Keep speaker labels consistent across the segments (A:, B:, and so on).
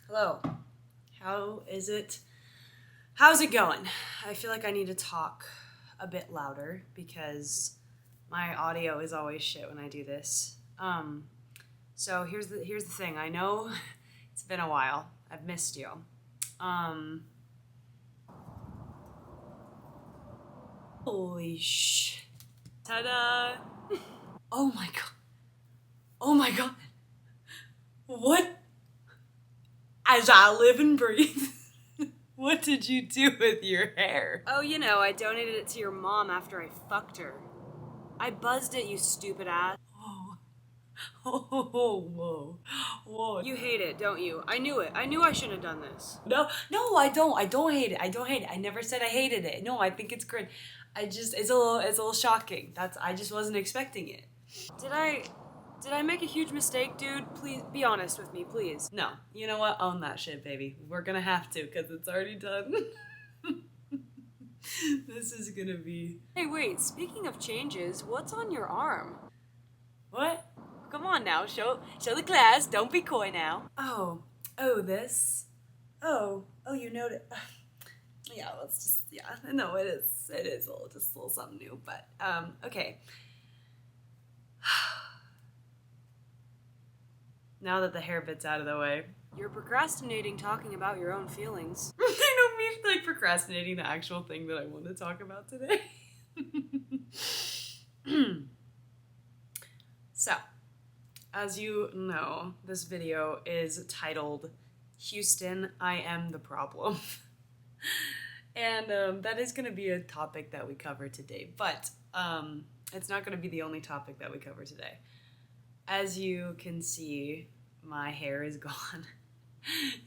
A: Hello. How's it going? I feel like I need to talk a bit louder because my audio is always shit when I do this. So here's the thing. I know it's been a while. I've missed you. Holy sh! Ta-da! Oh my god. Oh my god. What? As I live and breathe. What did you do with your hair? Oh, you know, I donated it to your mom after I fucked her. I buzzed it, you stupid ass. Oh, whoa. You hate it, don't you? I knew it. I knew I shouldn't have done this. No, I don't. I don't hate it. I never said I hated it. No, I think it's great. It's a little shocking. I just wasn't expecting it. Did I make a huge mistake, dude? Please, be honest with me, please. No. You know what? Own that shit, baby. We're gonna have to, because it's already done. This is gonna be... Hey, wait, speaking of changes, what's on your arm? What? Come on now, show the class. Don't be coy now. Oh, this? Oh, you noticed. Yeah, let's just, no, it is just a little something new, but, okay. Now that the hair bit's out of the way. You're procrastinating talking about your own feelings. I don't mean like procrastinating the actual thing that I want to talk about today. So, as you know, this video is titled, Houston, I Am the Problem. And that is going to be a topic that we cover today, but it's not going to be the only topic that we cover today. As you can see, my hair is gone.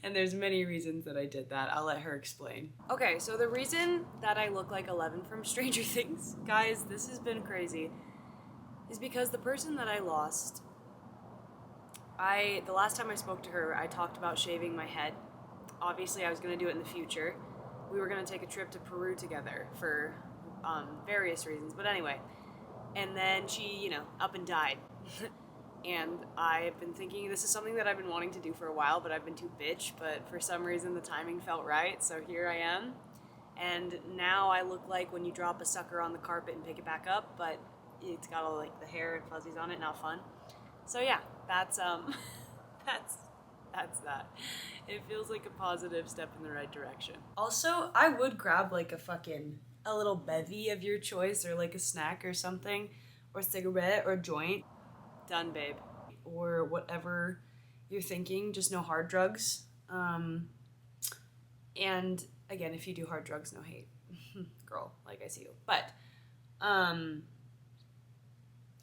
A: And there's many reasons that I did that. I'll let her explain. Okay, so the reason that I look like 11 from Stranger Things, guys, this has been crazy, is because the person that I lost, the last time I spoke to her, I talked about shaving my head. Obviously, I was going to do it in the future. We were going to take a trip to Peru together for various reasons, but anyway. And then she, up and died. And I've been thinking this is something that I've been wanting to do for a while, but I've been too bitch, but for some reason the timing felt right, so here I am. And now I look like when you drop a sucker on the carpet and pick it back up, but it's got all like the hair and fuzzies on it, not fun. So yeah, that's that. It feels like a positive step in the right direction. Also, I would grab like a little bevy of your choice, or like a snack or something, or cigarette or joint. Done, babe. Or whatever you're thinking, just no hard drugs. And again, if you do hard drugs, no hate. Girl, like I see you. But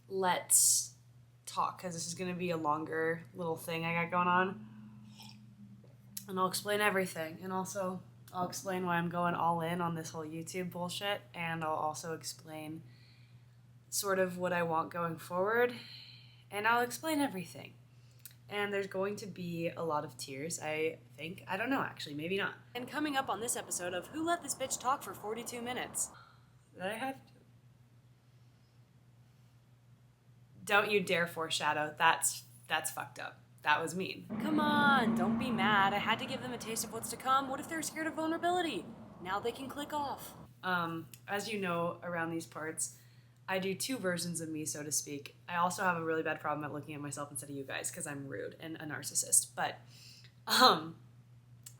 A: let's talk, because this is going to be a longer little thing I got going on. And I'll explain everything. And also, I'll explain why I'm going all in on this whole YouTube bullshit. And I'll also explain sort of what I want going forward. And I'll explain everything. And there's going to be a lot of tears, I think. I don't know, actually. Maybe not. And coming up on this episode of Who Let This Bitch Talk for 42 Minutes? Did I have to? Don't you dare foreshadow. That's fucked up. That was mean. Come on, don't be mad. I had to give them a taste of what's to come. What if they're scared of vulnerability? Now they can click off. As you know, around these parts, I do two versions of me, so to speak. I also have a really bad problem at looking at myself instead of you guys, because I'm rude and a narcissist. But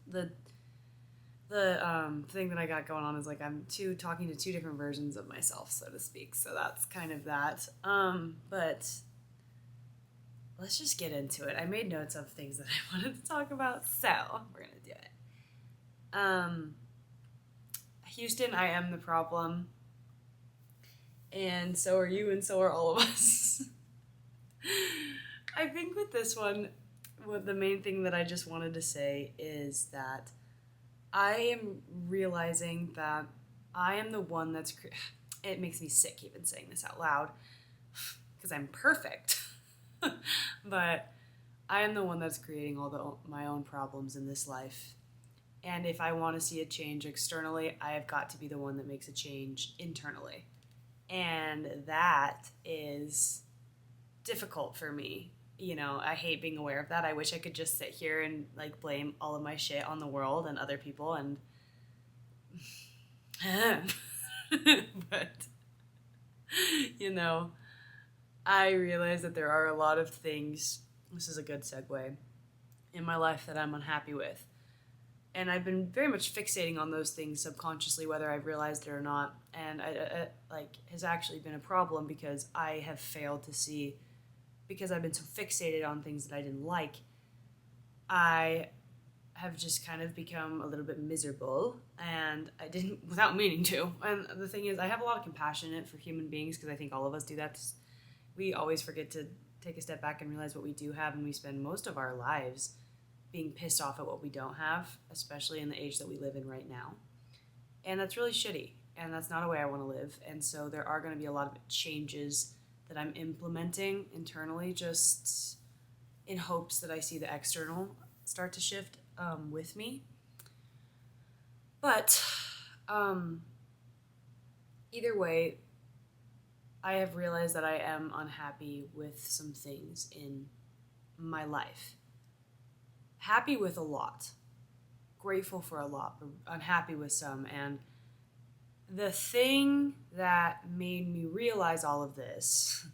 A: the thing that I got going on is like I'm talking to two different versions of myself, so to speak. So that's kind of that. But let's just get into it. I made notes of things that I wanted to talk about, so we're gonna do it. Houston, I am the problem. And so are you, and so are all of us. I think with this one, the main thing that I just wanted to say is that I am realizing that I am the one that's... It makes me sick even saying this out loud, because I'm perfect. But I am the one that's creating my own problems in this life. And if I want to see a change externally, I have got to be the one that makes a change internally. And that is difficult for me you know, I hate being aware of that. I wish I could just sit here and like blame all of my shit on the world and other people and but you know, I realize that there are a lot of things, this is a good segue, in my life that I'm unhappy with. And I've been very much fixating on those things subconsciously, whether I've realized it or not. And I like has actually been a problem because I have failed to see, because I've been so fixated on things that I didn't like, I have just kind of become a little bit miserable, and I didn't, without meaning to. And the thing is, I have a lot of compassion for human beings because I think all of us do that. We always forget to take a step back and realize what we do have, and we spend most of our lives being pissed off at what we don't have, especially in the age that we live in right now. And that's really shitty, and that's not a way I want to live. And so there are going to be a lot of changes that I'm implementing internally, just in hopes that I see the external start to shift with me. But either way, I have realized that I am unhappy with some things in my life. Happy with a lot, grateful for a lot, but unhappy with some. And the thing that made me realize all of this,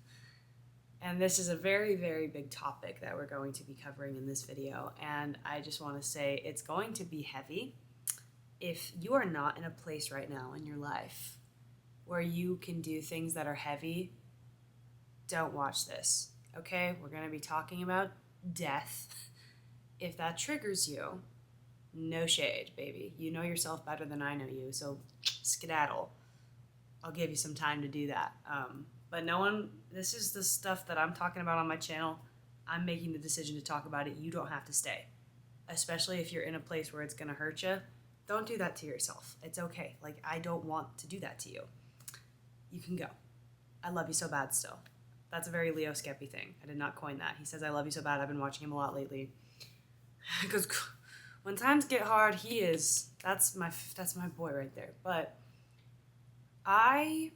A: and this is a very, very big topic that we're going to be covering in this video, and I just want to say it's going to be heavy. If you are not in a place right now in your life where you can do things that are heavy, don't watch this, okay? We're going to be talking about death. If that triggers you, no shade, baby. You know yourself better than I know you, so skedaddle. I'll give you some time to do that. But no one, this is the stuff that I'm talking about on my channel. I'm making the decision to talk about it. You don't have to stay. Especially if you're in a place where it's going to hurt you. Don't do that to yourself. It's okay. Like, I don't want to do that to you. You can go. I love you so bad still. That's a very Leo Skeppy thing. I did not coin that. He says, I love you so bad. I've been watching him a lot lately. Because when times get hard, that's my boy right there. But I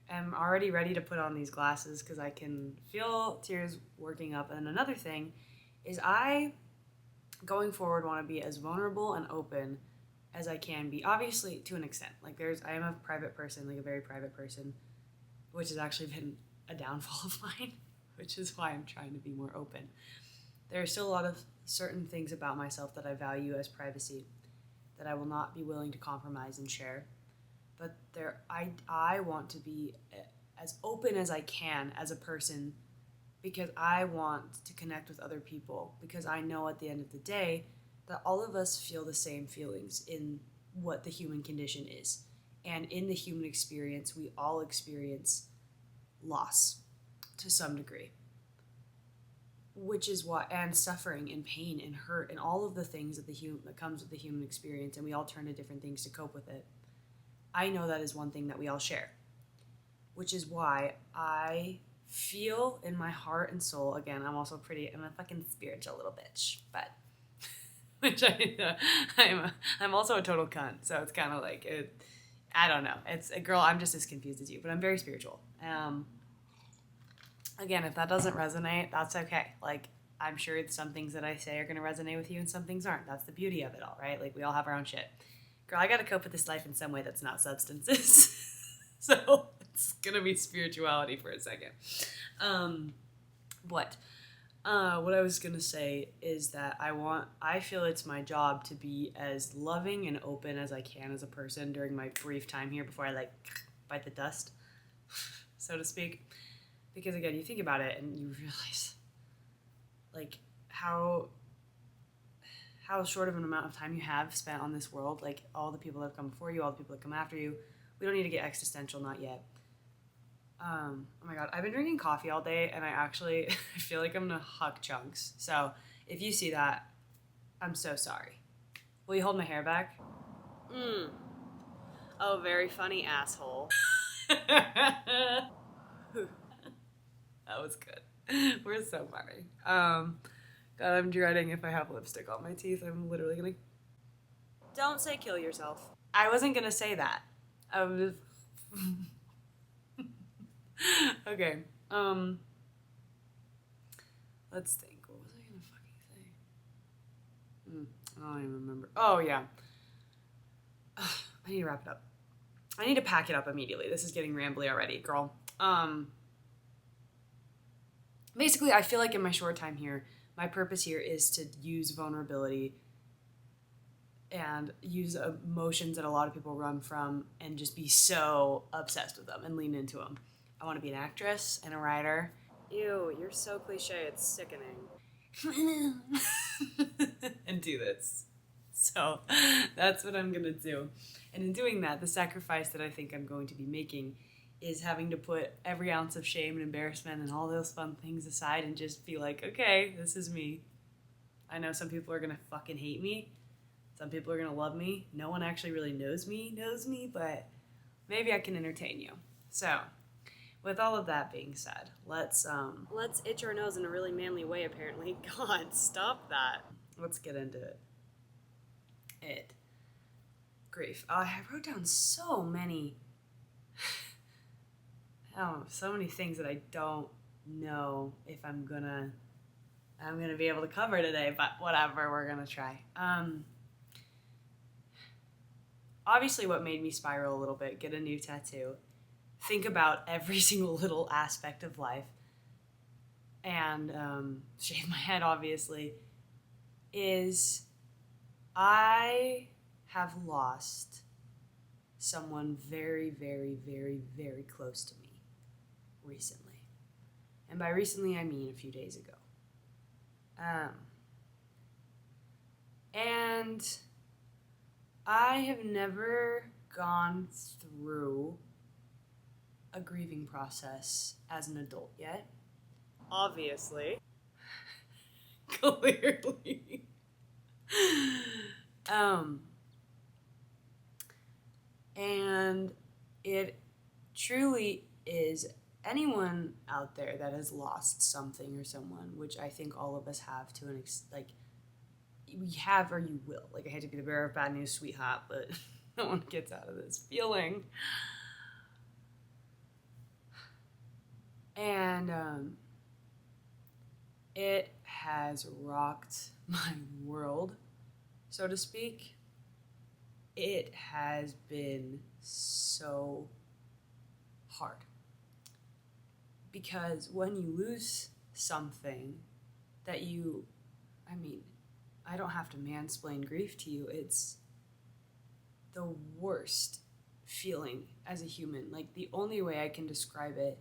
A: am already ready to put on these glasses because I can feel tears working up. And another thing is I, going forward, want to be as vulnerable and open as I can be. Obviously, to an extent. Like, I am a private person, like a very private person, which has actually been a downfall of mine, which is why I'm trying to be more open. There are still a lot of certain things about myself that I value as privacy that I will not be willing to compromise and share. But I want to be as open as I can as a person because I want to connect with other people, because I know at the end of the day that all of us feel the same feelings in what the human condition is. And in the human experience, we all experience loss to some degree. Which is what, and suffering and pain and hurt and all of the things that comes with the human experience, and we all turn to different things to cope with it. I know that is one thing that we all share, which is why I feel in my heart and soul, again, I'm a fucking spiritual little bitch, but, which I'm also a total cunt, so it's kind of like, I don't know, it's a girl, I'm just as confused as you, but I'm very spiritual. Again, if that doesn't resonate, that's okay. Like, I'm sure some things that I say are going to resonate with you and some things aren't. That's the beauty of it all, right? Like, we all have our own shit. Girl, I got to cope with this life in some way that's not substances. So it's going to be spirituality for a second. What I was going to say is that I feel it's my job to be as loving and open as I can as a person during my brief time here before I, like, bite the dust, so to speak. Because, again, you think about it and you realize, like, how short of an amount of time you have spent on this world. Like, all the people that have come before you, all the people that come after you. We don't need to get existential, not yet. Oh, my God. I've been drinking coffee all day, and I feel like I'm going to huck chunks. So, if you see that, I'm so sorry. Will you hold my hair back? Oh, very funny, asshole. That was good. We're so funny. God, I'm dreading if I have lipstick on my teeth. I'm literally gonna... Don't say kill yourself. I wasn't gonna say that. I was... Okay. Let's think. What was I gonna fucking say? I don't even remember. Oh, yeah. Ugh, I need to wrap it up. I need to pack it up immediately. This is getting rambly already, girl. Basically, I feel like in my short time here, my purpose here is to use vulnerability and use emotions that a lot of people run from and just be so obsessed with them and lean into them. I want to be an actress and a writer. Ew, you're so cliche, it's sickening. And do this. So that's what I'm gonna do. And in doing that, the sacrifice that I think I'm going to be making is having to put every ounce of shame and embarrassment and all those fun things aside and just be like, okay, this is me. I know some people are gonna fucking hate me. Some people are gonna love me. No one actually really knows me, but maybe I can entertain you. So, with all of that being said, let's itch our nose in a really manly way, apparently. God, stop that. Let's get into it. Grief. I wrote down so many so many things that I don't know if I'm gonna be able to cover today, but whatever, we're gonna try. Obviously what made me spiral a little bit, get a new tattoo, think about every single little aspect of life, and shave my head, obviously, is I have lost someone very, very, very, very close to me recently. And by recently, I mean a few days ago. And I have never gone through a grieving process as an adult yet. Obviously. Clearly. And it truly is anyone out there that has lost something or someone, which I think all of us have to an we have or you will. Like, I hate to be the bearer of bad news, sweetheart, but no one gets out of this feeling. And it has rocked my world, so to speak. It has been so hard. Because when you lose something that I don't have to mansplain grief to you. It's the worst feeling as a human. Like, the only way I can describe it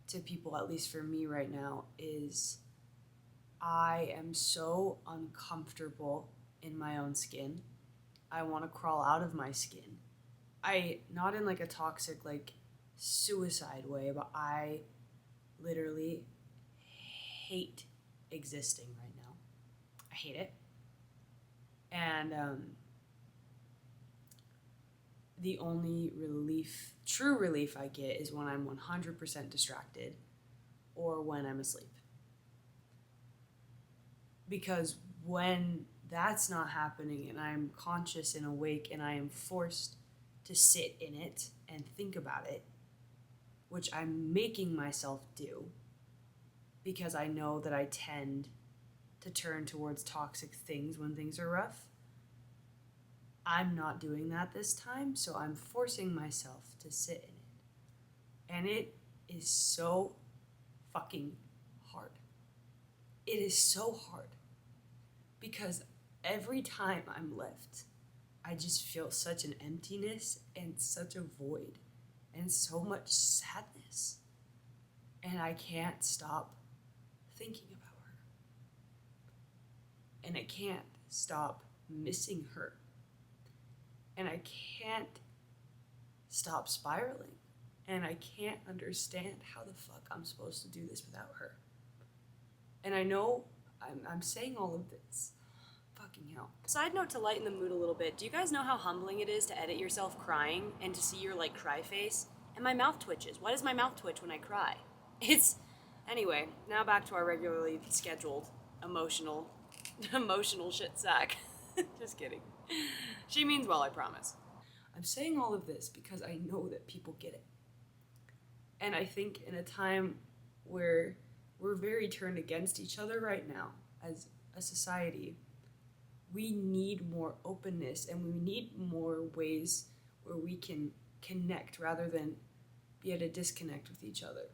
A: to people, at least for me right now, is I am so uncomfortable in my own skin. I want to crawl out of my skin. Not in like a toxic, like, suicide way, but I literally hate existing right now. I hate it. And the only true relief I get is when I'm 100% distracted or when I'm asleep. Because when that's not happening and I'm conscious and awake and I am forced to sit in it and think about it, which I'm making myself do because I know that I tend to turn towards toxic things when things are rough. I'm not doing that this time, so I'm forcing myself to sit in it. And it is so fucking hard. It is so hard. Because every time I'm left, I just feel such an emptiness and such a void and so much sadness. And I can't stop thinking about her. And I can't stop missing her. And I can't stop spiraling. And I can't understand how the fuck I'm supposed to do this without her. And I know I'm saying all of this. Fucking hell. Side note to lighten the mood a little bit, do you guys know how humbling it is to edit yourself crying and to see your, like, cry face? And my mouth twitches. Why does my mouth twitch when I cry? Anyway, now back to our regularly scheduled emotional shit sack. Just kidding. She means well, I promise. I'm saying all of this because I know that people get it. And I think in a time where we're very turned against each other right now as a society. We need more openness, and we need more ways where we can connect rather than be at a disconnect with each other.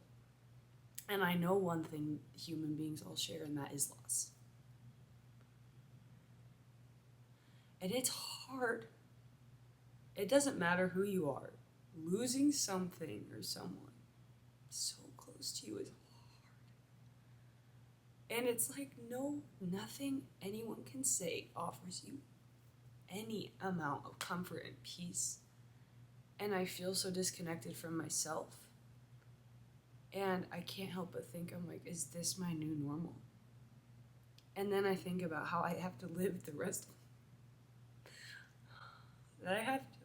A: And I know one thing human beings all share, and that is loss. And it's hard. It doesn't matter who you are. Losing something or someone so close to you is hard. And it's like nothing anyone can say offers you any amount of comfort and peace. And I feel so disconnected from myself. And I can't help but think, I'm like, is this my new normal? And then I think about how I have to live the rest of that I have to.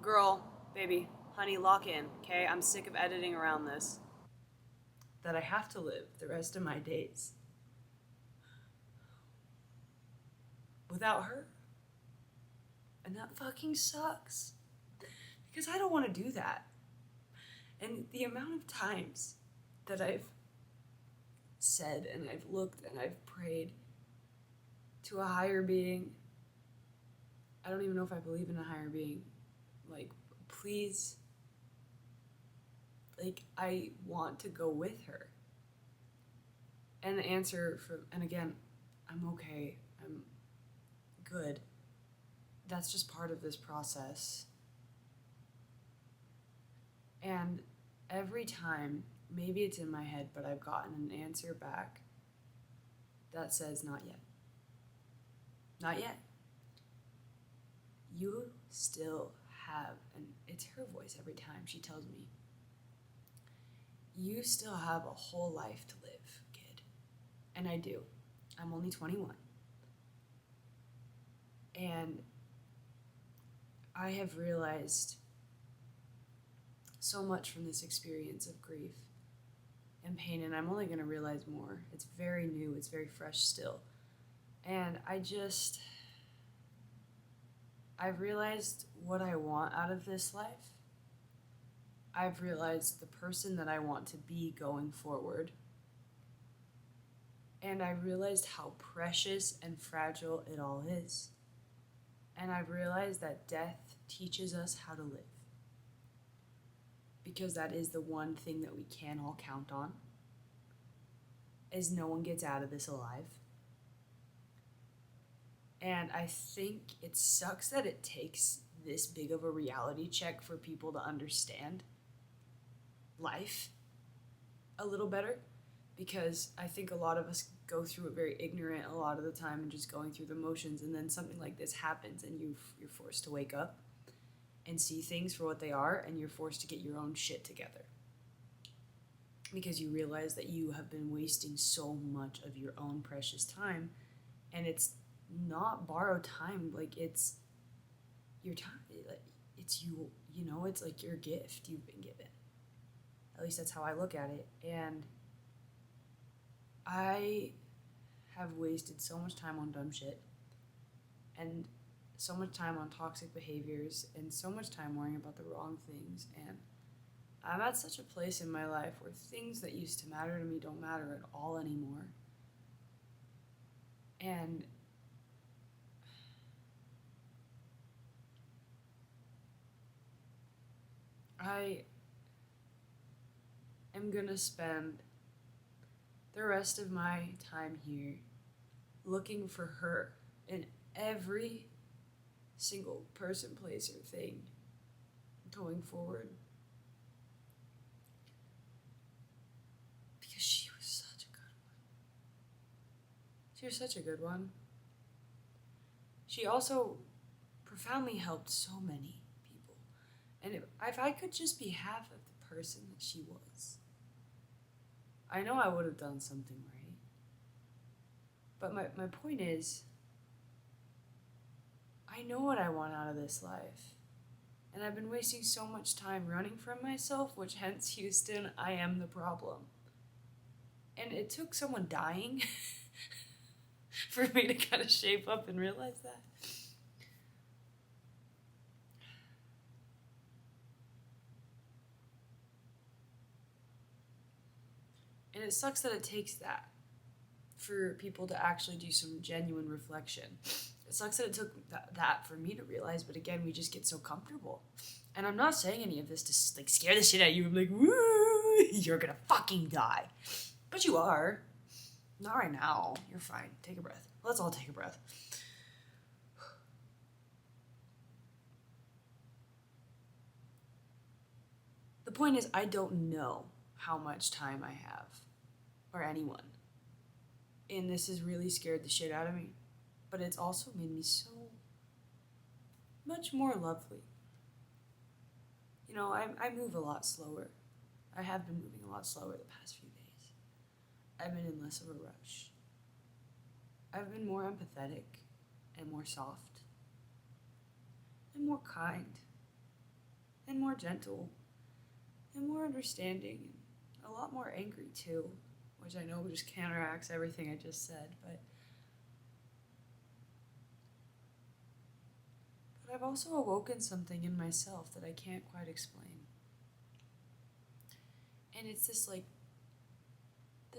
A: Girl, baby, honey, lock in, okay? I'm sick of editing around this. That I have to live the rest of my days without her. And that fucking sucks. Because I don't want to do that. And the amount of times that I've said and I've looked and I've prayed to a higher being, I don't even know if I believe in a higher being. Like, please, like, I want to go with her. And the answer and again, I'm okay, I'm good. That's just part of this process. And every time, maybe it's in my head, but I've gotten an answer back that says, not yet. Not yet. You still have, and it's her voice every time she tells me, you still have a whole life to live, kid. And I do. I'm only 21. And I have realized so much from this experience of grief and pain, and I'm only going to realize more. It's very new, it's very fresh still. And I've realized what I want out of this life. I've realized the person that I want to be going forward. And I realized how precious and fragile it all is. And I've realized that death teaches us how to live. Because that is the one thing that we can all count on, is no one gets out of this alive. And I think it sucks that it takes this big of a reality check for people to understand life a little better, because I think a lot of us go through it very ignorant a lot of the time and just going through the motions, and then something like this happens and you're forced to wake up and see things for what they are, and you're forced to get your own shit together. Because you realize that you have been wasting so much of your own precious time, and it's not borrowed time, like it's your time, it's you know, it's like your gift you've been given. At least that's how I look at it. And I have wasted so much time on dumb shit, and so much time on toxic behaviors, and so much time worrying about the wrong things. And I'm at such a place in my life where things that used to matter to me don't matter at all anymore. And I am gonna spend the rest of my time here looking for her in every single person, place, or thing going forward. Because she was such a good one. She was such a good one. She also profoundly helped so many people. And if I could just be half of the person that she was, I know I would have done something right. But my point is, I know what I want out of this life. And I've been wasting so much time running from myself, which hence, Houston, I am the problem. And it took someone dying for me to kind of shape up and realize that. it sucks that it takes that for people to actually do some genuine reflection. It sucks that it took that for me to realize, but again, we just get so comfortable. And I'm not saying any of this to like scare the shit out of you. I'm like, woo, you're gonna fucking die. But you are. Not right now. You're fine. Take a breath. Let's all take a breath. The point is, I don't know how much time I have, or anyone. And this has really scared the shit out of me. But it's also made me so much more lovely. You know, I move a lot slower. I have been moving a lot slower the past few days. I've been in less of a rush. I've been more empathetic and more soft and more kind and more gentle and more understanding and a lot more angry too, which I know just counteracts everything I just said, but I've also awoken something in myself that I can't quite explain. And it's this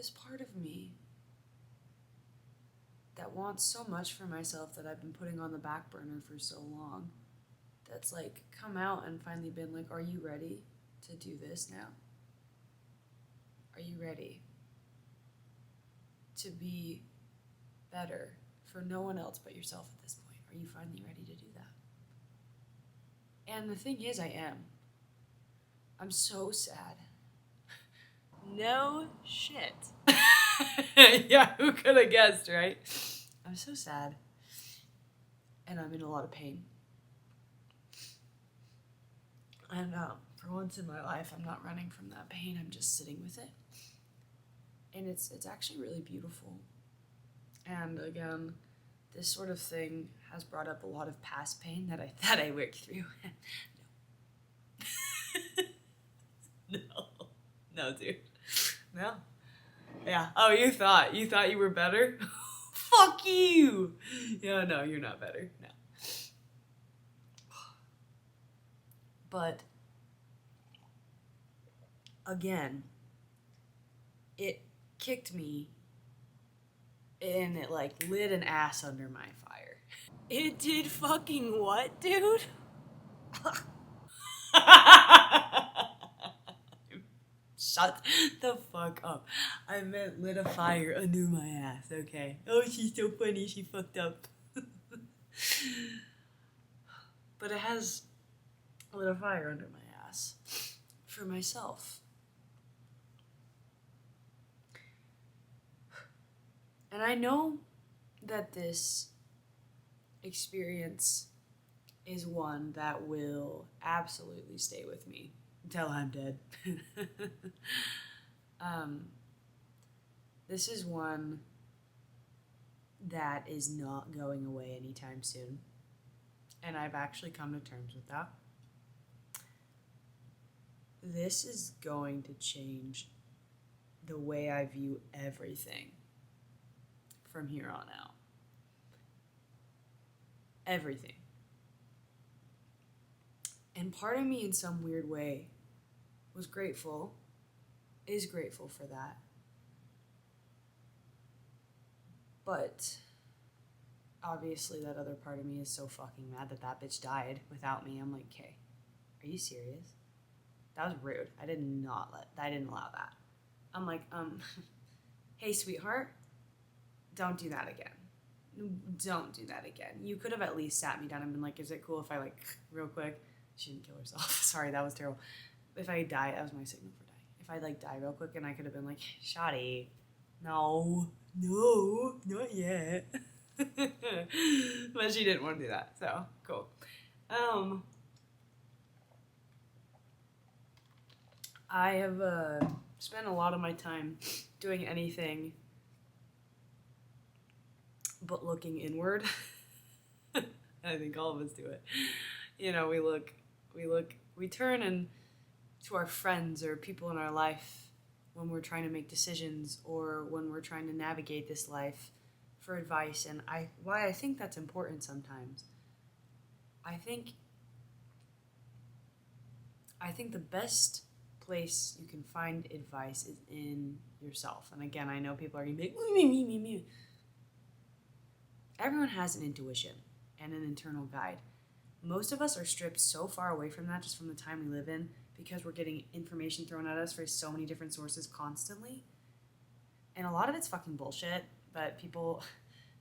A: part of me that wants so much for myself that I've been putting on the back burner for so long. That's like come out and finally been like, are you ready to do this now? Are you ready to be better for no one else but yourself at this point? Are you finally ready to do that? And the thing is, I am. I'm so sad. No shit. Yeah, who could have guessed, right? I'm so sad. And I'm in a lot of pain. And for once in my life, I'm not running from that pain. I'm just sitting with it. And it's actually really beautiful. And again, this sort of thing has brought up a lot of past pain that I worked through. No, dude. No. Yeah. Oh, you thought you were better? Fuck you. Yeah, no, you're not better. No. But again, it kicked me and it like lit an ass under my fire. It did fucking what, dude? Shut the fuck up. I meant lit a fire under my ass, okay? Oh, she's so funny, she fucked up. But it has lit a fire under my ass for myself. And I know that this experience is one that will absolutely stay with me until I'm dead. This is one that is not going away anytime soon. And I've actually come to terms with that. This is going to change the way I view everything from here on out. Everything. And part of me in some weird way is grateful for that. But obviously that other part of me is so fucking mad that bitch died without me. I'm like, okay, are you serious? That was rude. I didn't allow that. I'm like, hey sweetheart, don't do that again. Don't do that again. You could have at least sat me down and been like, is it cool if I like real quick? She didn't kill herself. Sorry, that was terrible. If I die, that was my signal for dying. If I like die real quick and I could have been like, Shoddy, no, not yet. But she didn't want to do that, so cool. I have spent a lot of my time doing anything but looking inward. I think all of us do it. You know, we turn and to our friends or people in our life when we're trying to make decisions or when we're trying to navigate this life for advice. And why I think that's important sometimes. I think the best place you can find advice is in yourself. And again, I know people are going to be like, me. Everyone has an intuition and an internal guide. Most of us are stripped so far away from that just from the time we live in because we're getting information thrown at us from so many different sources constantly. And a lot of it's fucking bullshit, but people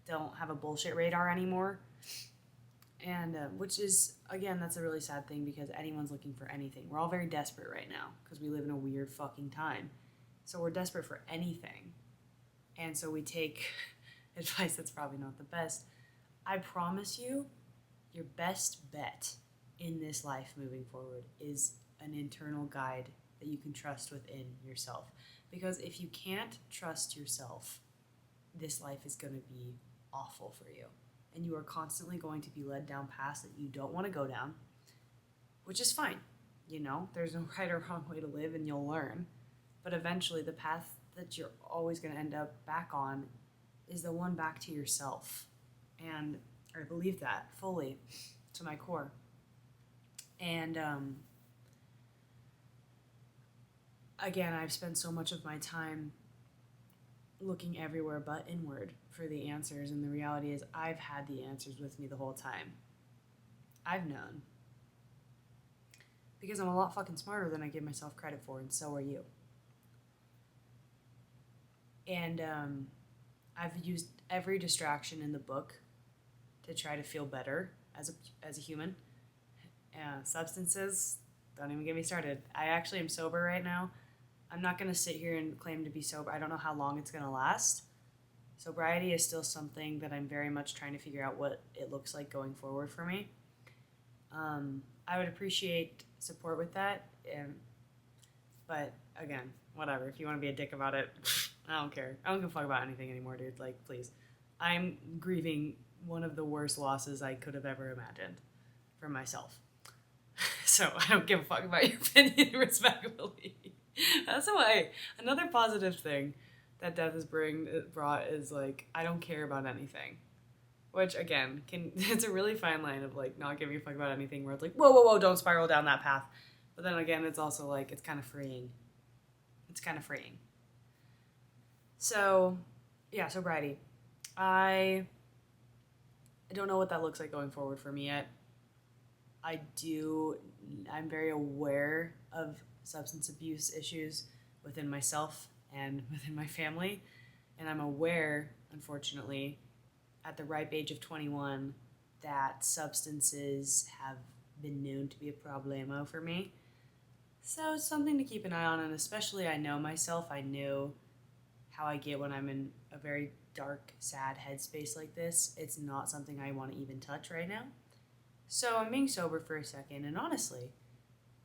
A: don't have a bullshit radar anymore. And which is, again, that's a really sad thing because anyone's looking for anything. We're all very desperate right now because we live in a weird fucking time. So we're desperate for anything. And so we take advice that's probably not the best. I promise you, your best bet in this life moving forward is an internal guide that you can trust within yourself. Because if you can't trust yourself, this life is going to be awful for you. And you are constantly going to be led down paths that you don't want to go down, which is fine. You know, there's no right or wrong way to live and you'll learn. But eventually the path that you're always going to end up back on is the one back to yourself. And I believe that fully to my core. And again, I've spent so much of my time looking everywhere but inward for the answers, and the reality is I've had the answers with me the whole time. I've known. Because I'm a lot fucking smarter than I give myself credit for, and so are you. And I've used every distraction in the book to try to feel better as a human. Substances, don't even get me started. I actually am sober right now. I'm not going to sit here and claim to be sober. I don't know how long it's going to last. Sobriety is still something that I'm very much trying to figure out what it looks like going forward for me. I would appreciate support with that. But again, whatever. If you want to be a dick about it, I don't care. I don't give a fuck about anything anymore, dude. Like, please. I'm grieving one of the worst losses I could have ever imagined for myself. So I don't give a fuck about your opinion, respectfully. That's why another positive thing that death has brought is, like, I don't care about anything. Which, again, it's a really fine line of, like, not giving a fuck about anything where it's like, whoa, don't spiral down that path. But then again, it's also, like, it's kind of freeing. It's kind of freeing. So, yeah, sobriety. I don't know what that looks like going forward for me yet. I'm very aware of substance abuse issues within myself and within my family. And I'm aware, unfortunately, at the ripe age of 21, that substances have been known to be a problemo for me. So it's something to keep an eye on, and especially I know myself. I know how I get when I'm in a very dark, sad headspace like this. It's not something I want to even touch right now. So I'm being sober for a second, and honestly,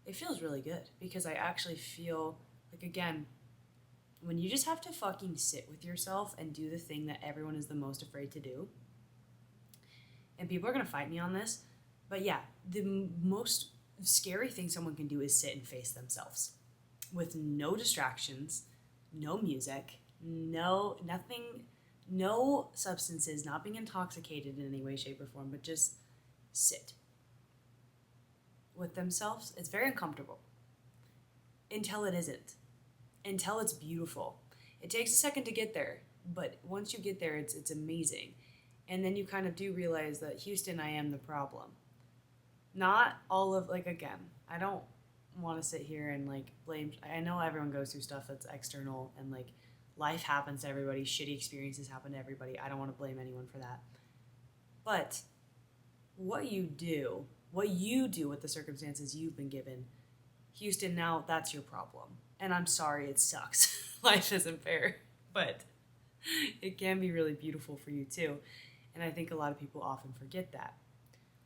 A: it feels really good because I actually feel like, again, when you just have to fucking sit with yourself and do the thing that everyone is the most afraid to do, and people are going to fight me on this, but yeah, the most scary thing someone can do is sit and face themselves with no distractions, no music, nothing, no substances, not being intoxicated in any way, shape, or form, but just sit with themselves. It's very uncomfortable until it isn't, until it's beautiful. It takes a second to get there, but once you get there, it's amazing. And then you kind of do realize that, Houston, I am the problem. Not all of, like, again, I don't want to sit here and, like, blame. I know everyone goes through stuff that's external, and, like, life happens to everybody. Shitty experiences happen to everybody. I don't want to blame anyone for that. But what you do with the circumstances you've been given, Houston, now that's your problem. And I'm sorry, it sucks. Life isn't fair, but it can be really beautiful for you too. And I think a lot of people often forget that.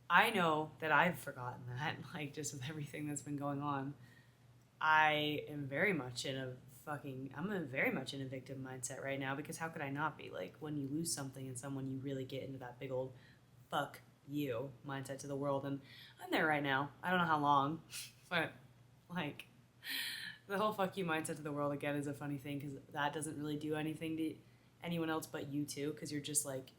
A: I know that I've forgotten that, like, just with everything that's been going on. I am very much in a victim mindset right now, because how could I not be? Like, when you lose something and someone, you really get into that big old fuck you mindset to the world, and I'm there right now. I don't know how long, but, like, the whole fuck you mindset to the world, again, is a funny thing, because that doesn't really do anything to anyone else but you too, because you're just, like,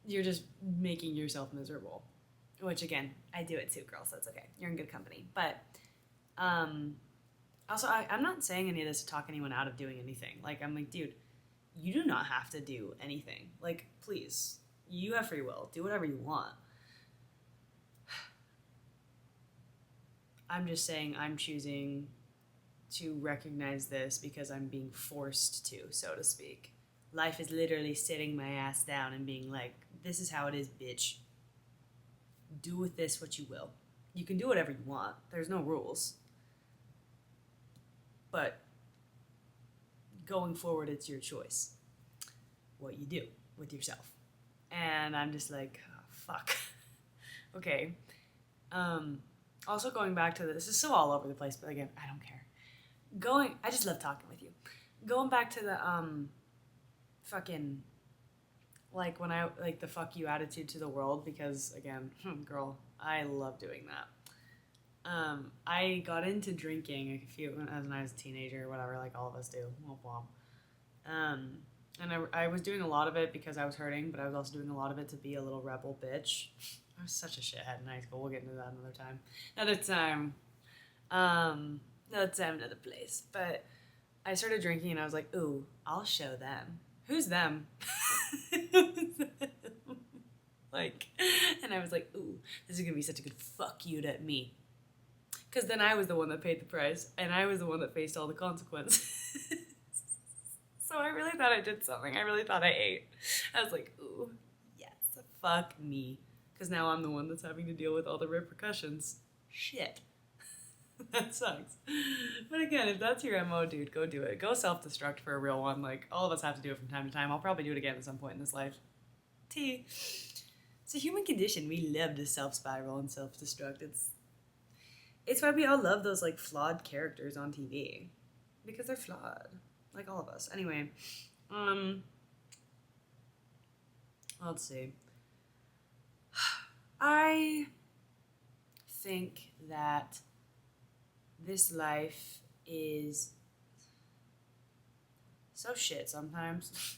A: you're just making yourself miserable. which again, I do it too, girl, so it's okay. You're in good company. But also, I'm not saying any of this to talk anyone out of doing anything. Like, I'm like, dude, you do not have to do anything. Like, please, you have free will. Do whatever you want. I'm just saying I'm choosing to recognize this because I'm being forced to, so to speak. Life is literally sitting my ass down and being like, this is how it is, bitch. Do with this what you will. You can do whatever you want. There's no rules. But going forward, it's your choice. What you do with yourself. And I'm just like, oh, fuck. Okay. Also going back to this is so all over the place, but again, I don't care. I just love talking with you. Going back to the, fucking, like, when I, like, the fuck you attitude to the world, because, again, girl, I love doing that. I got into drinking when I was a teenager, whatever, like all of us do. And I was doing a lot of it because I was hurting, but I was also doing a lot of it to be a little rebel bitch. I was such a shithead in high school. We'll get into that another time. Another place. But I started drinking and I was like, ooh, I'll show them. Who's them? Like, and I was like, ooh, this is gonna be such a good fuck you to me. Because then I was the one that paid the price, and I was the one that faced all the consequences. So I really thought I did something. I really thought I ate. I was like, ooh, yes, fuck me. Because now I'm the one that's having to deal with all the repercussions. Shit. That sucks. But again, if that's your MO, dude, go do it. Go self-destruct for a real one. Like, all of us have to do it from time to time. I'll probably do it again at some point in this life. It's a human condition. We love to self-spiral and self-destruct. It's why we all love those, like, flawed characters on TV. Because they're flawed. Like all of us. Anyway. Let's see. I think that this life is so shit sometimes.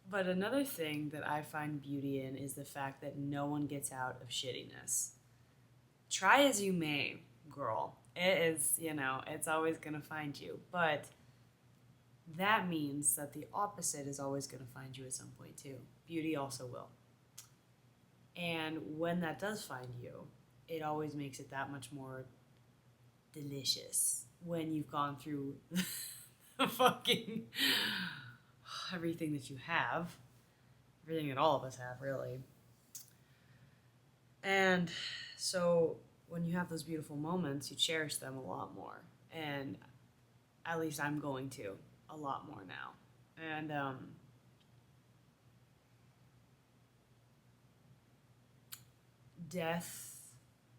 A: But another thing that I find beauty in is the fact that no one gets out of shittiness. Try as you may, girl. It is, it's always going to find you. But that means that the opposite is always going to find you at some point too. Beauty also will. And when that does find you, it always makes it that much more delicious when you've gone through fucking everything that you have. Everything that all of us have, really. And so when you have those beautiful moments, you cherish them a lot more. And at least I'm going to a lot more now. And death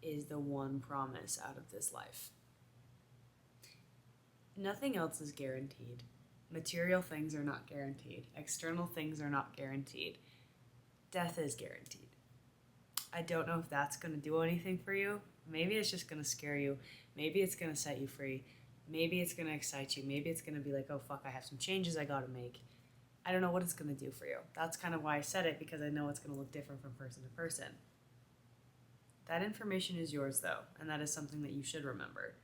A: is the one promise out of this life. Nothing else is guaranteed. Material things are not guaranteed. External things are not guaranteed. Death is guaranteed. I don't know if that's going to do anything for you. Maybe it's just going to scare you. Maybe it's going to set you free. Maybe it's going to excite you. Maybe it's going to be like, oh, fuck, I have some changes I got to make. I don't know what it's going to do for you. That's kind of why I said it, because I know it's going to look different from person to person. That information is yours, though, and that is something that you should remember.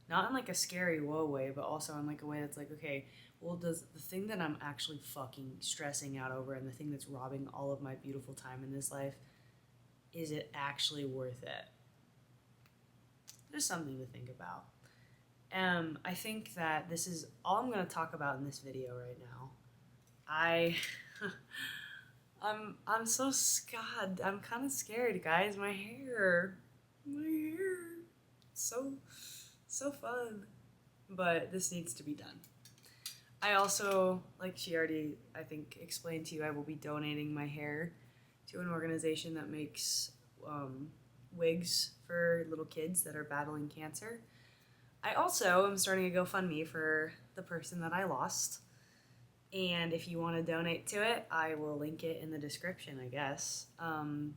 A: Not in like a scary whoa way, but also in like a way that's like, okay, well, does the thing that I'm actually fucking stressing out over and the thing that's robbing all of my beautiful time in this life, is it actually worth it? Just something to think about. I think that this is all I'm going to talk about in this video right now. I'm so scared. I'm kind of scared, guys. My hair, so fun. But this needs to be done. I also, like she already, I think, explained to you, I will be donating my hair to an organization that makes wigs for little kids that are battling cancer. I also am starting a GoFundMe for the person that I lost. And if you want to donate to it, I will link it in the description, I guess. You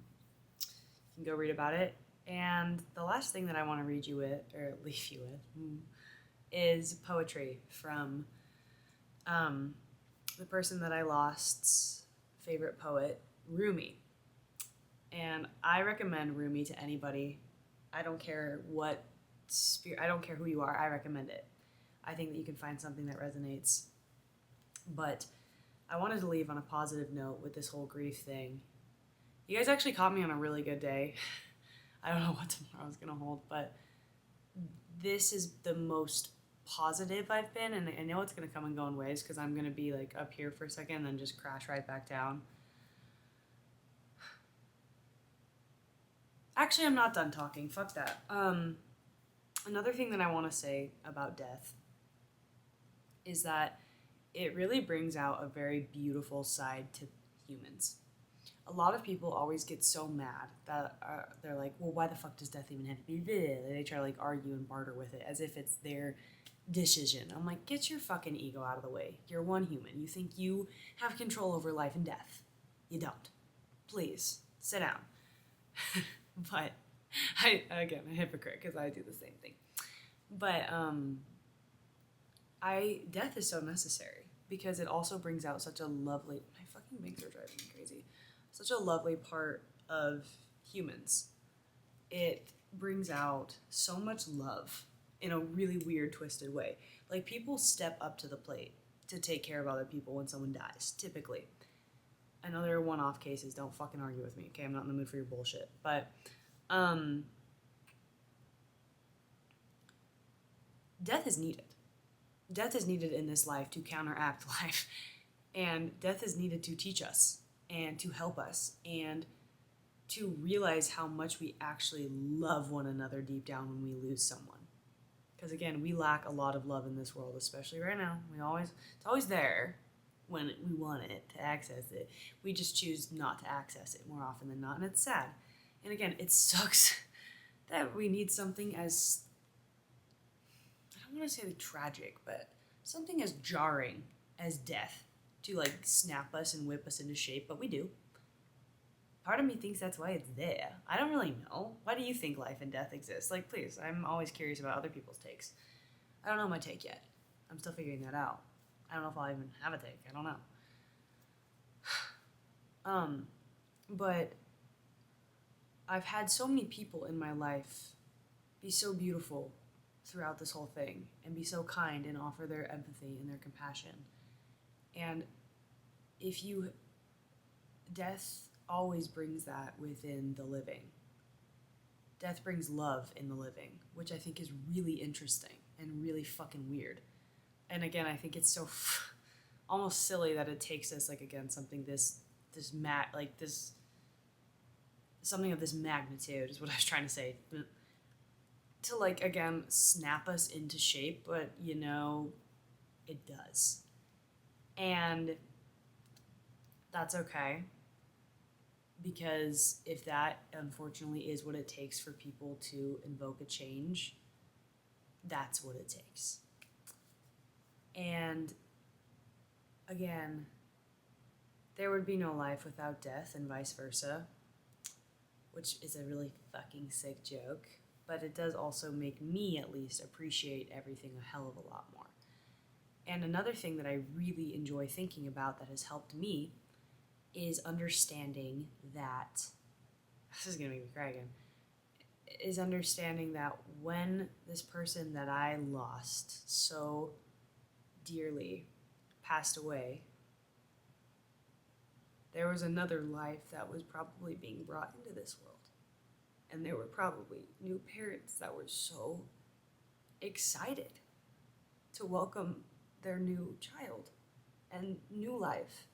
A: can go read about it. And the last thing that I want to read you with, or leave you with, is poetry from the person that I lost's favorite poet, Rumi. And I recommend Rumi to anybody. I don't care what spirit, I don't care who you are, I recommend it. I think that you can find something that resonates. But I wanted to leave on a positive note with this whole grief thing. You guys actually caught me on a really good day. I don't know what tomorrow's gonna hold, but this is the most positive I've been, and I know it's gonna come and go in waves because I'm gonna be like up here for a second and then just crash right back down. Actually, I'm not done talking. Fuck that. Another thing that I want to say about death is that it really brings out a very beautiful side to humans. A lot of people always get so mad that they're like, well, why the fuck does death even have to be there? They try to like argue and barter with it as if it's their decision. I'm like, get your fucking ego out of the way. You're one human. You think you have control over life and death. You don't. Please, sit down. But again, a hypocrite because I do the same thing. But death is so necessary because it also brings out such a lovely, my fucking bangs are driving me crazy, such a lovely part of humans. It brings out so much love in a really weird, twisted way. Like, people step up to the plate to take care of other people when someone dies, typically. I know there are one-off cases, don't fucking argue with me, okay? I'm not in the mood for your bullshit. But death is needed. Death is needed in this life to counteract life. And death is needed to teach us and to help us and to realize how much we actually love one another deep down when we lose someone. Because again, we lack a lot of love in this world, especially right now. It's always there when we want it, to access it. We just choose not to access it more often than not, and it's sad. And again, it sucks that we need something as, I don't want to say like tragic, but something as jarring as death to like snap us and whip us into shape, but we do. Part of me thinks that's why it's there. I don't really know. Why do you think life and death exist? Like, please, I'm always curious about other people's takes. I don't know my take yet. I'm still figuring that out. I don't know if I'll even have a take. I don't know. But I've had so many people in my life be so beautiful throughout this whole thing and be so kind and offer their empathy and their compassion. And death always brings that within the living. Death brings love in the living, which I think is really interesting and really fucking weird. And again, I think it's so almost silly that it takes us, like, again, something something of this magnitude is what I was trying to say, to, like, again, snap us into shape, but, you know, it does. And that's okay, because if that, unfortunately, is what it takes for people to invoke a change, that's what it takes. And again, there would be no life without death and vice versa, which is a really fucking sick joke, but it does also make me at least appreciate everything a hell of a lot more. And another thing that I really enjoy thinking about that has helped me is understanding that, this is gonna make me cry again, is understanding that when this person that I lost so dearly passed away, there was another life that was probably being brought into this world. And there were probably new parents that were so excited to welcome their new child and new life.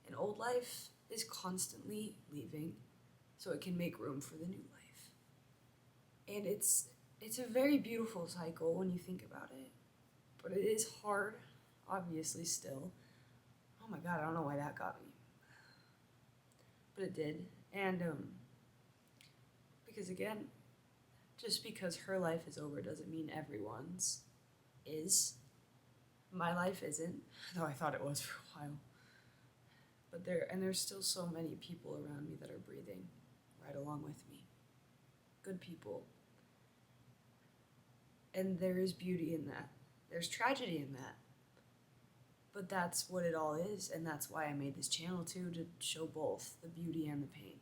A: And old life is constantly leaving so it can make room for the new life. And it's a very beautiful cycle when you think about it. But it is hard, obviously, still. Oh my god, I don't know why that got me. But it did. And because again, just because her life is over doesn't mean everyone's is. My life isn't, though I thought it was for a while. But there's still so many people around me that are breathing right along with me. Good people. And there is beauty in that. There's tragedy in that. But that's what it all is, and that's why I made this channel too, to show both the beauty and the pain.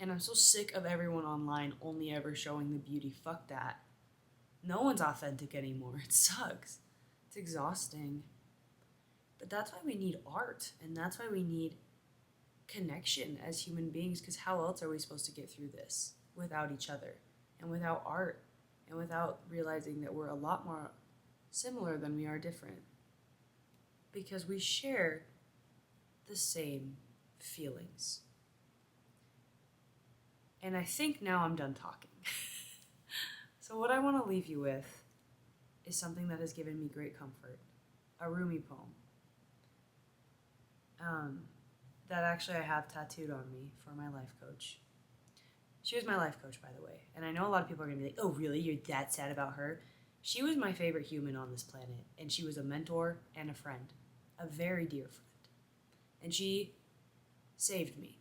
A: And I'm so sick of everyone online only ever showing the beauty. Fuck that. No one's authentic anymore. It sucks. It's exhausting. But that's why we need art, and that's why we need connection as human beings, because how else are we supposed to get through this without each other and without art and without realizing that we're a lot more similar than we are different, because we share the same feelings. And I think now I'm done talking. So what I want to leave you with is something that has given me great comfort, a Rumi poem. That actually I have tattooed on me for my life coach. She was my life coach, by the way. And I know a lot of people are going to be like, oh, really? You're that sad about her? She was my favorite human on this planet. And she was a mentor and a friend. A very dear friend. And she saved me.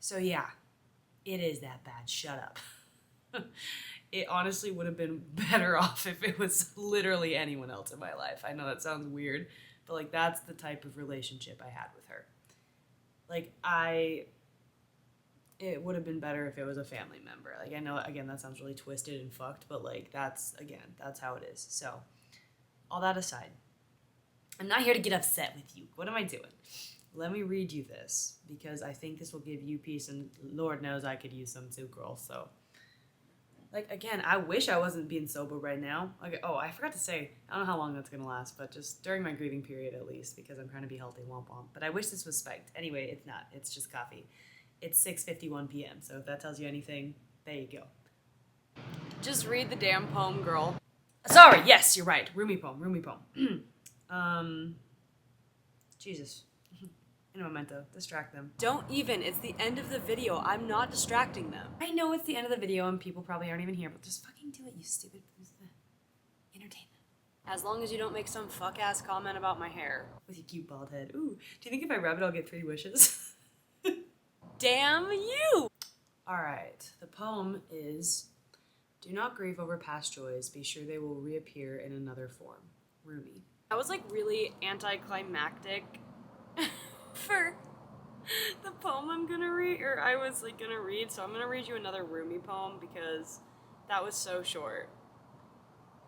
A: So yeah, it is that bad. Shut up. It honestly would have been better off if it was literally anyone else in my life. I know that sounds weird, but like that's the type of relationship I had with her. Like it would have been better if it was a family member. Like I know, again, that sounds really twisted and fucked, but like that's how it is. So all that aside, I'm not here to get upset with you. What am I doing? Let me read you this because I think this will give you peace, and Lord knows I could use some too, girl. So like, again, I wish I wasn't being sober right now. Okay, oh, I forgot to say, I don't know how long that's going to last, but just during my grieving period at least, because I'm trying to be healthy, womp womp. But I wish this was spiked. Anyway, it's not. It's just coffee. It's 6:51 p.m., so if that tells you anything, there you go. Just read the damn poem, girl. Sorry, yes, you're right. Rumi poem. Jesus. In a memento, distract them. Don't even, it's the end of the video. I'm not distracting them. I know it's the end of the video and people probably aren't even here, but just fucking do it, you stupid. Entertain them. As long as you don't make some fuck-ass comment about my hair. With your cute bald head. Ooh, do you think if I rub it, I'll get 3 wishes? Damn you! Alright, the poem is, do not grieve over past joys, be sure they will reappear in another form. Rumi. That was like really anticlimactic for the poem I'm gonna read, or I was like gonna read, so I'm gonna read you another Rumi poem because that was so short.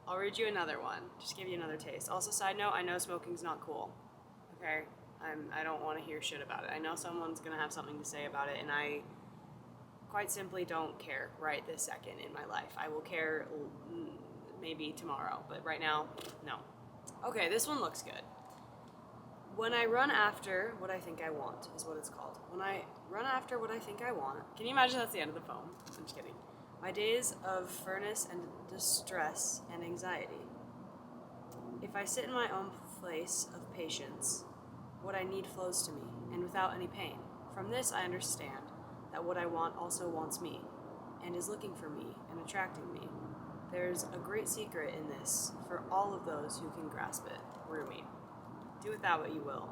A: I'll read you another one, just give you another taste. Also, side note, I know smoking's not cool, okay? I don't want to hear shit about it. I know someone's gonna have something to say about it, and I quite simply don't care right this second in my life. I will care maybe tomorrow, but right now, no. Okay, this one looks good. When I run after what I think I want is what it's called. When I run after what I think I want. Can you imagine that's the end of the poem? I'm just kidding. My days of furnace and distress and anxiety. If I sit in my own place of patience, what I need flows to me, and without any pain. From this I understand that what I want also wants me, and is looking for me and attracting me. There's a great secret in this for all of those who can grasp it. Rumi. Do with that what you will.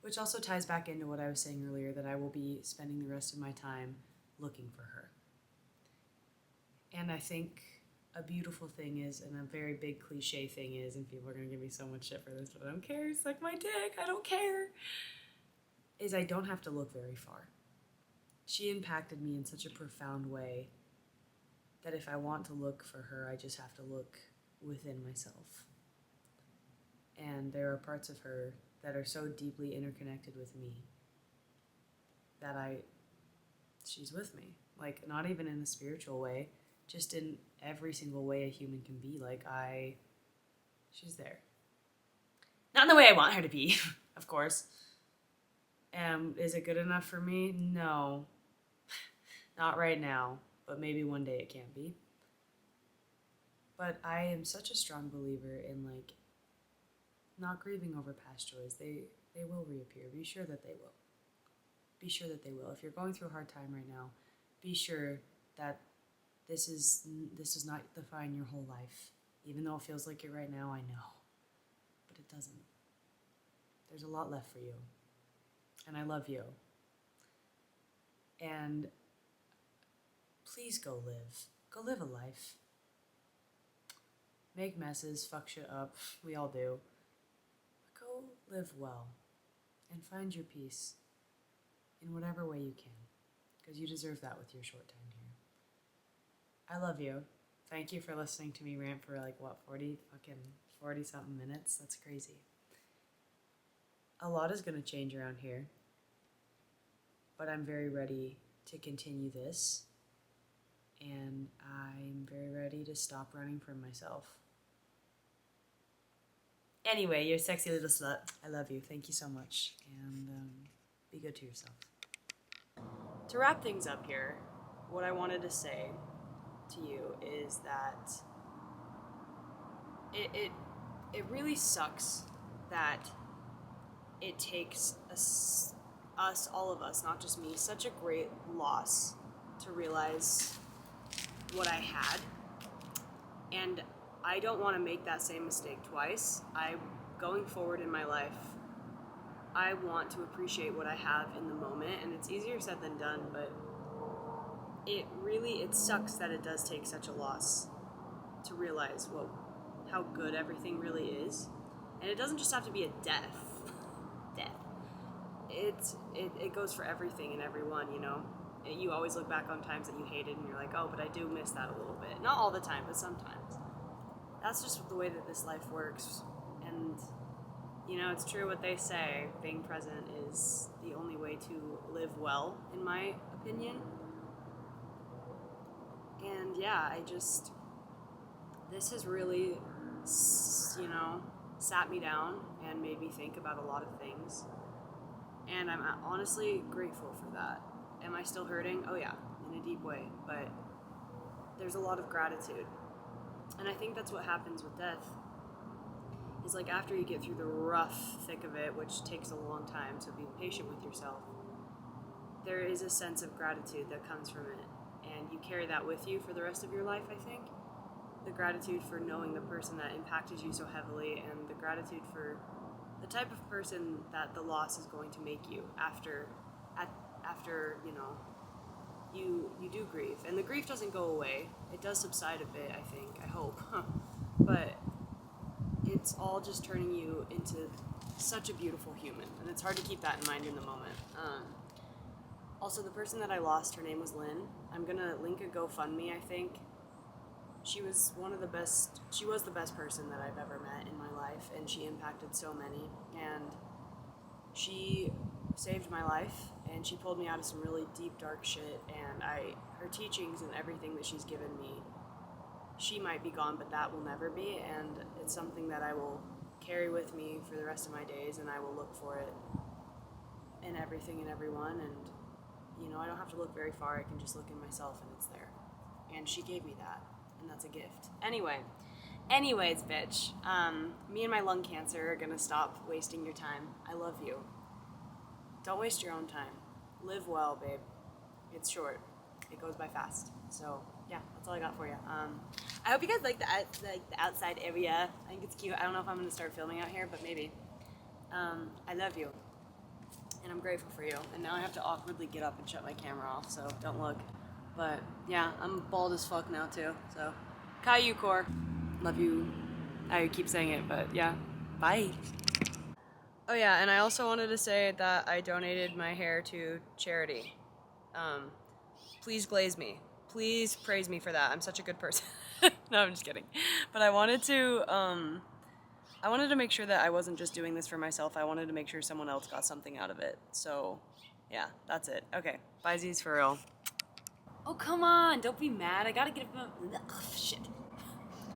A: Which also ties back into what I was saying earlier, that I will be spending the rest of my time looking for her. And I think a beautiful thing is, and a very big cliche thing is, and people are going to give me so much shit for this, but I don't care, suck my dick, I don't care, is I don't have to look very far. She impacted me in such a profound way that if I want to look for her, I just have to look within myself. And there are parts of her that are so deeply interconnected with me that she's with me. Like, not even in a spiritual way, just in every single way a human can be. Like, she's there. Not in the way I want her to be, of course. Is it good enough for me? No. Not right now, but maybe one day it can be. But I am such a strong believer in, like, not grieving over past joys. They will reappear. Be sure that they will. Be sure that they will. If you're going through a hard time right now, be sure that this does not define your whole life. Even though it feels like it right now, I know. But it doesn't. There's a lot left for you. And I love you. And please go live. Go live a life. Make messes, fuck shit up. We all do. Go live well and find your peace in whatever way you can. because you deserve that with your short time here. I love you. Thank you for listening to me rant for like, what, 40 something minutes? That's crazy. A lot is going to change around here, but I'm very ready to continue this, and I'm very ready to stop running from myself. Anyway, you're a sexy little slut. I love you. Thank you so much, and be good to yourself. To wrap things up here, what I wanted to say to you is that it really sucks that it takes us, all of us, not just me, such a great loss to realize what I had. And I don't want to make that same mistake twice. Going forward in my life, I want to appreciate what I have in the moment, and it's easier said than done, but it sucks that it does take such a loss to realize how good everything really is. And it doesn't just have to be a death. It goes for everything and everyone, you know. You always look back on times that you hated and you're like, oh, but I do miss that a little bit. Not all the time, but sometimes. That's just the way that this life works. And, you know, it's true what they say. Being present is the only way to live well, in my opinion. And yeah, this has really, you know, sat me down and made me think about a lot of things. And I'm honestly grateful for that. Am I still hurting? Oh yeah, in a deep way. But there's a lot of gratitude. And I think that's what happens with death. Is like after you get through the rough thick of it, which takes a long time, so be patient with yourself, there is a sense of gratitude that comes from it. And you carry that with you for the rest of your life, I think. The gratitude for knowing the person that impacted you so heavily, and the gratitude for the type of person that the loss is going to make you after you know, you do grieve. And the grief doesn't go away. It does subside a bit, I think, I hope. But it's all just turning you into such a beautiful human, and it's hard to keep that in mind in the moment. Also, the person that I lost, her name was Lynn. I'm gonna link a GoFundMe, I think. She was the best person that I've ever met in my life, and she impacted so many, and she saved my life, and she pulled me out of some really deep, dark shit, and her teachings and everything that she's given me, she might be gone, but that will never be, and it's something that I will carry with me for the rest of my days, and I will look for it in everything and everyone, and, you know, I don't have to look very far, I can just look in myself, and it's there, and she gave me that. And that's a gift. Anyways, bitch. Me and my lung cancer are gonna stop wasting your time. I love you. Don't waste your own time. Live well, babe. It's short. It goes by fast. So yeah, that's all I got for you. I hope you guys like the outside area. I think it's cute. I don't know if I'm gonna start filming out here, but maybe. I love you, and I'm grateful for you. And now I have to awkwardly get up and shut my camera off, so don't look. But yeah, I'm bald as fuck now too, so Caillou Core. Love you. I keep saying it, but yeah, bye. Oh yeah, and I also wanted to say that I donated my hair to charity. Please glaze me. Please praise me for that. I'm such a good person. No, I'm just kidding. But I wanted to make sure that I wasn't just doing this for myself. I wanted to make sure someone else got something out of it. So yeah, that's it. Okay, bye Z's for real. Oh, come on, don't be mad. I gotta get shit.